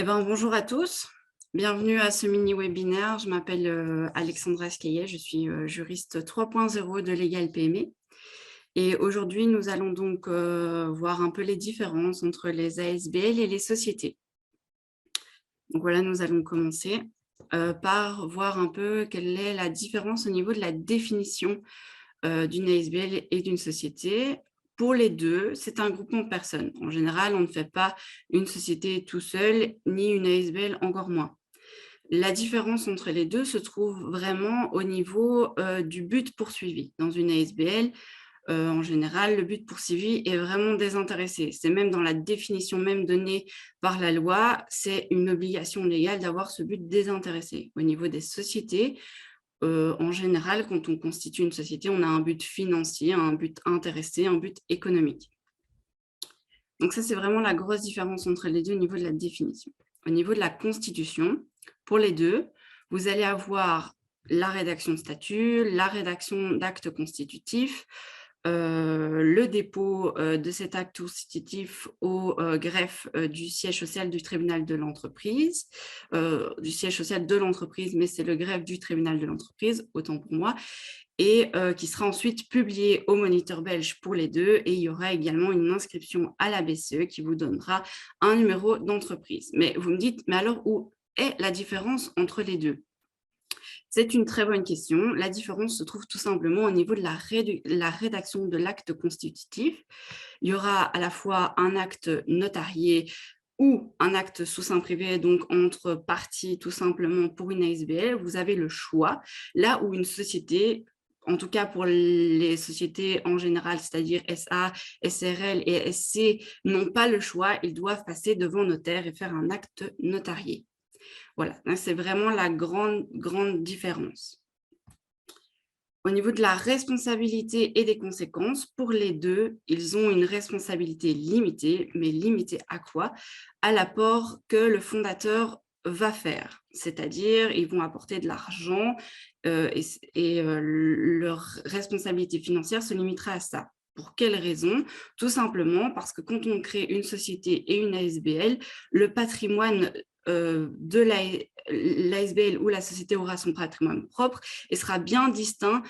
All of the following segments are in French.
Bonjour à tous, bienvenue à ce mini-webinaire. Je m'appelle Alexandra Scaillet, je suis juriste 3.0 de Legal PME. Et aujourd'hui, nous allons donc voir un peu les différences entre les ASBL et les sociétés. Donc voilà, nous allons commencer par voir un peu quelle est la différence au niveau de la définition d'une ASBL et d'une société. Pour les deux, c'est un groupement de personnes. En général, on ne fait pas une société tout seul, ni une ASBL encore moins. La différence entre les deux se trouve vraiment au niveau du but poursuivi. Dans une ASBL, en général, le but poursuivi est vraiment désintéressé. C'est même dans la définition même donnée par la loi, c'est une obligation légale d'avoir ce but désintéressé. Au niveau des sociétés, en général, quand on constitue une société, on a un but financier, un but intéressé, un but économique. Donc ça, c'est vraiment la grosse différence entre les deux au niveau de la définition. Au niveau de la constitution, pour les deux, vous allez avoir la rédaction de statut, la rédaction d'actes constitutifs, le dépôt de cet acte constitutif au greffe du siège social du tribunal de l'entreprise, du siège social de l'entreprise, mais c'est le greffe du tribunal de l'entreprise, autant pour moi, et qui sera ensuite publié au Moniteur belge pour les deux. Et il y aura également une inscription à la BCE qui vous donnera un numéro d'entreprise. Mais vous me dites, mais alors où est la différence entre les deux? C'est une très bonne question. La différence se trouve tout simplement au niveau de la rédaction de l'acte constitutif. Il y aura à la fois un acte notarié ou un acte sous seing privé, donc entre parties tout simplement pour une ASBL. Vous avez le choix, là où une société, en tout cas pour les sociétés en général, c'est-à-dire SA, SRL et SC, n'ont pas le choix, ils doivent passer devant notaire et faire un acte notarié. Voilà, c'est vraiment la grande différence. Au niveau de la responsabilité et des conséquences, pour les deux, ils ont une responsabilité limitée, mais limitée à quoi? À l'apport que le fondateur va faire, c'est-à-dire ils vont apporter de l'argent leur responsabilité financière se limitera à ça. Pour quelles raisons? Tout simplement parce que quand on crée une société et une ASBL, le patrimoine de l'ASBL ou la société aura son patrimoine propre et sera bien distinct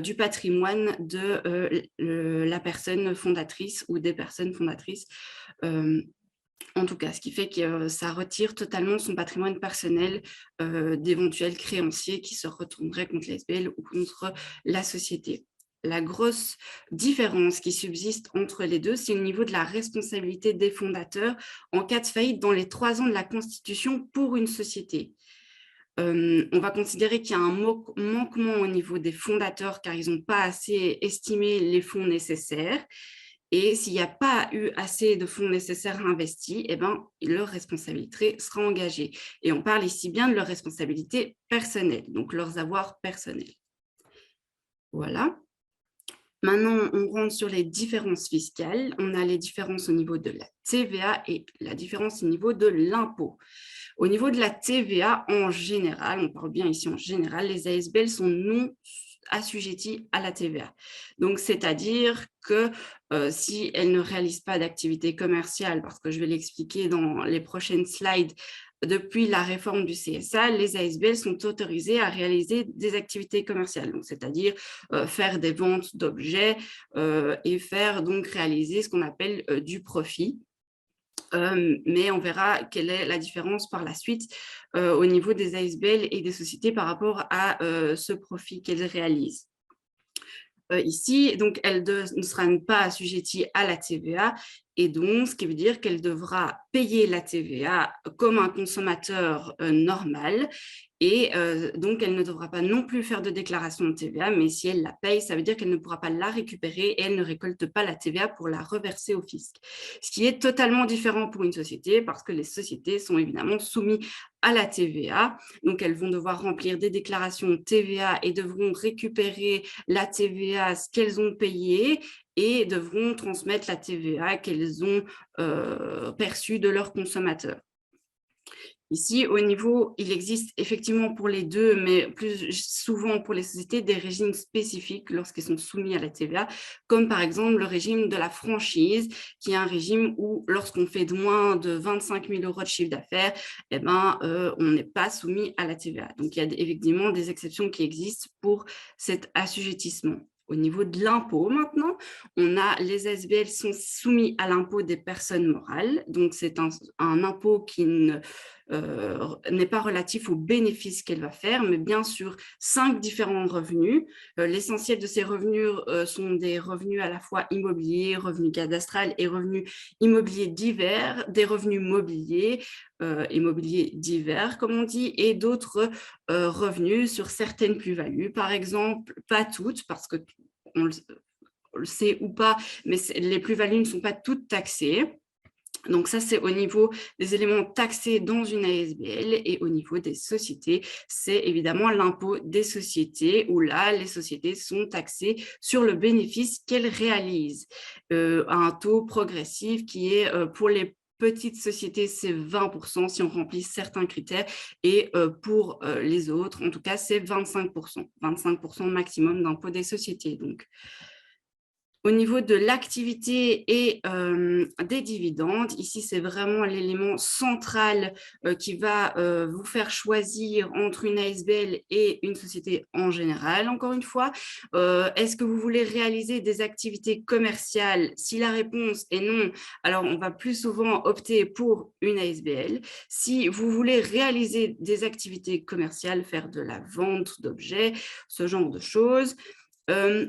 du patrimoine de la personne fondatrice ou des personnes fondatrices. En tout cas, ce qui fait que ça retire totalement son patrimoine personnel d'éventuels créanciers qui se retourneraient contre l'ASBL ou contre la société. La grosse différence qui subsiste entre les deux, c'est au niveau de la responsabilité des fondateurs en cas de faillite dans les 3 ans de la constitution pour une société. On va considérer qu'il y a un manquement au niveau des fondateurs car ils n'ont pas assez estimé les fonds nécessaires. Et s'il n'y a pas eu assez de fonds nécessaires investis, leur responsabilité sera engagée. Et on parle ici bien de leur responsabilité personnelle, donc leurs avoirs personnels. Voilà. Maintenant, on rentre sur les différences fiscales. On a les différences au niveau de la TVA et la différence au niveau de l'impôt. Au niveau de la TVA, en général, on parle bien ici en général, les ASBL sont non assujetties à la TVA. Donc, c'est-à-dire que si elles ne réalisent pas d'activité commerciale, parce que je vais l'expliquer dans les prochaines slides, depuis la réforme du CSA, les ASBL sont autorisés à réaliser des activités commerciales, c'est-à-dire faire des ventes d'objets et faire donc réaliser ce qu'on appelle du profit. Mais on verra quelle est la différence par la suite au niveau des ASBL et des sociétés par rapport à ce profit qu'elles réalisent. Ici, donc, elle ne sera pas assujettie à la TVA et donc, ce qui veut dire qu'elle devra payer la TVA comme un consommateur normal et donc, elle ne devra pas non plus faire de déclaration de TVA, mais si elle la paye, ça veut dire qu'elle ne pourra pas la récupérer et elle ne récolte pas la TVA pour la reverser au fisc. Ce qui est totalement différent pour une société parce que les sociétés sont évidemment soumises à la TVA. Donc, elles vont devoir remplir des déclarations de TVA et devront récupérer la TVA, ce qu'elles ont payé, et devront transmettre la TVA qu'elles ont perçue de leurs consommateurs. Ici, au niveau, il existe effectivement pour les deux, mais plus souvent pour les sociétés, des régimes spécifiques lorsqu'ils sont soumis à la TVA, comme par exemple le régime de la franchise, qui est un régime où lorsqu'on fait de moins de 25 000 € de chiffre d'affaires, eh ben, on n'est pas soumis à la TVA. Donc, il y a effectivement des exceptions qui existent pour cet assujettissement. Au niveau de l'impôt, maintenant, on a les SBL sont soumis à l'impôt des personnes morales. Donc, c'est un impôt qui n'est pas relatif aux bénéfices qu'elle va faire, mais bien sur 5 différents revenus. L'essentiel de ces revenus sont des revenus à la fois immobiliers, revenus cadastrales et revenus immobiliers divers, des revenus mobiliers, immobiliers divers, comme on dit, et d'autres revenus sur certaines plus-values. Par exemple, pas toutes, parce que on le sait ou pas, mais les plus-values ne sont pas toutes taxées. Donc ça, c'est au niveau des éléments taxés dans une ASBL, et au niveau des sociétés, c'est évidemment l'impôt des sociétés, où là, les sociétés sont taxées sur le bénéfice qu'elles réalisent, à un taux progressif qui est pour les petites sociétés, c'est 20% si on remplit certains critères, et pour les autres, en tout cas, c'est 25% maximum d'impôt des sociétés. Donc, au niveau de l'activité et des dividendes, ici, c'est vraiment l'élément central qui va vous faire choisir entre une ASBL et une société en général, encore une fois. Est-ce que vous voulez réaliser des activités commerciales? Si la réponse est non, alors on va plus souvent opter pour une ASBL. Si vous voulez réaliser des activités commerciales, faire de la vente d'objets, ce genre de choses,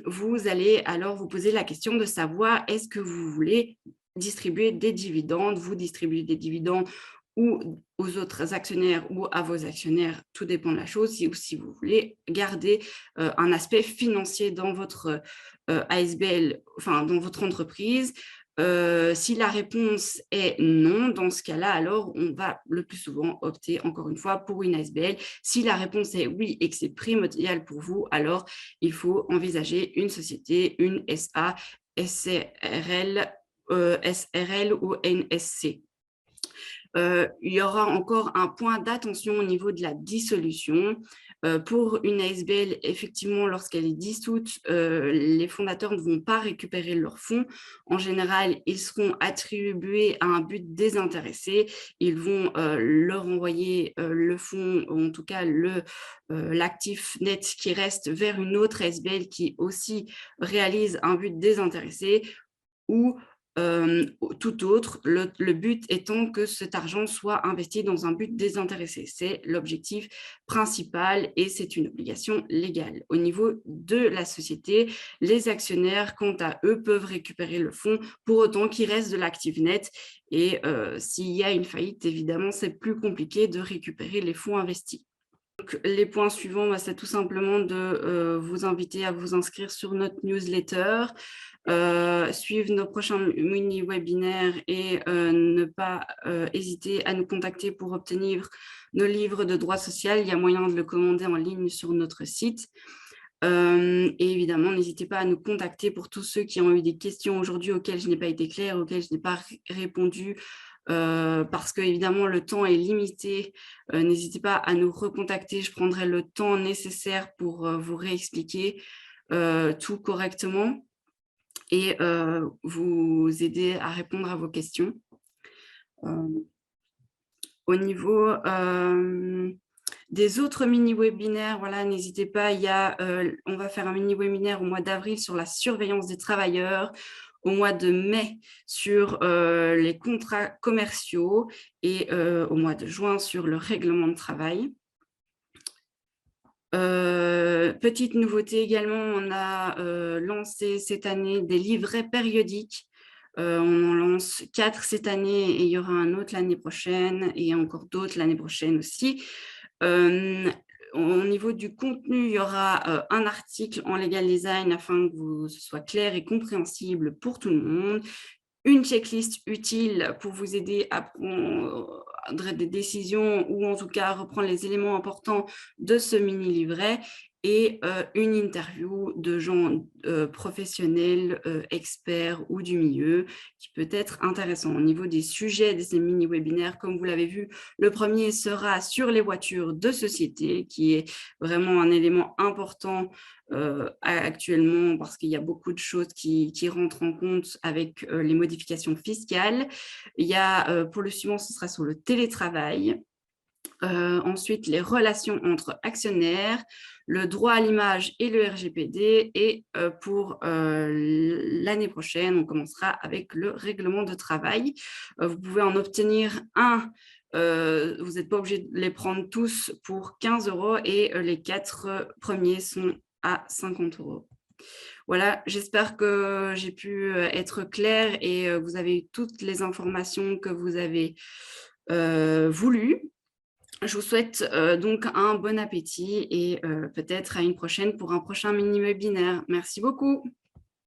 vous allez alors vous poser la question de savoir est-ce que vous voulez distribuer des dividendes, vous distribuez des dividendes ou aux autres actionnaires ou à vos actionnaires, tout dépend de la chose, ou si vous voulez garder un aspect financier dans votre ASBL, enfin dans votre entreprise. Si la réponse est non, dans ce cas-là, alors on va le plus souvent opter, encore une fois, pour une ASBL. Si la réponse est oui et que c'est primordial pour vous, alors il faut envisager une société, une SA, SRL, SRL ou NSC. Il y aura encore un point d'attention au niveau de la dissolution. Pour une ASBL, effectivement, lorsqu'elle est dissoute, les fondateurs ne vont pas récupérer leurs fonds. En général, ils seront attribués à un but désintéressé. Ils vont leur envoyer le fonds, ou en tout cas l'actif net qui reste, vers une autre ASBL qui aussi réalise un but désintéressé, ou tout autre, le but étant que cet argent soit investi dans un but désintéressé. C'est l'objectif principal et c'est une obligation légale. Au niveau de la société, les actionnaires, quant à eux, peuvent récupérer le fonds pour autant qu'il reste de l'actif net, et s'il y a une faillite, évidemment, c'est plus compliqué de récupérer les fonds investis. Donc, les points suivants, c'est tout simplement de vous inviter à vous inscrire sur notre newsletter, suivre nos prochains mini-webinaires et ne pas hésiter à nous contacter pour obtenir nos livres de droit social. Il y a moyen de le commander en ligne sur notre site. Et évidemment, n'hésitez pas à nous contacter pour tous ceux qui ont eu des questions aujourd'hui auxquelles je n'ai pas été claire, auxquelles je n'ai pas répondu, parce que évidemment le temps est limité. N'hésitez pas à nous recontacter, je prendrai le temps nécessaire pour vous réexpliquer tout correctement et vous aider à répondre à vos questions. Au niveau des autres mini-webinaires, voilà, n'hésitez pas, on va faire un mini-webinaire au mois d'avril sur la surveillance des travailleurs, au mois de mai sur les contrats commerciaux et au mois de juin sur le règlement de travail. Petite nouveauté également, on a lancé cette année des livrets périodiques. On en lance 4 cette année et il y aura un autre l'année prochaine et encore d'autres l'année prochaine aussi. Au niveau du contenu, il y aura un article en legal design afin que ce soit clair et compréhensible pour tout le monde, une checklist utile pour vous aider à prendre des décisions ou en tout cas à reprendre les éléments importants de ce mini-livret, et une interview de gens professionnels, experts ou du milieu qui peut être intéressant. Au niveau des sujets de ces mini-webinaires, comme vous l'avez vu, le premier sera sur les voitures de société, qui est vraiment un élément important actuellement parce qu'il y a beaucoup de choses qui rentrent en compte avec les modifications fiscales. Il y a, pour le suivant, ce sera sur le télétravail. Ensuite, les relations entre actionnaires, le droit à l'image et le RGPD. Et pour l'année prochaine, on commencera avec le règlement de travail. Vous pouvez en obtenir un. Vous n'êtes pas obligé de les prendre tous pour 15 € et les 4 premiers sont à 50 €. Voilà, j'espère que j'ai pu être claire et vous avez eu toutes les informations que vous avez voulu. Je vous souhaite donc un bon appétit et peut-être à une prochaine pour un prochain mini-webinaire. Merci beaucoup.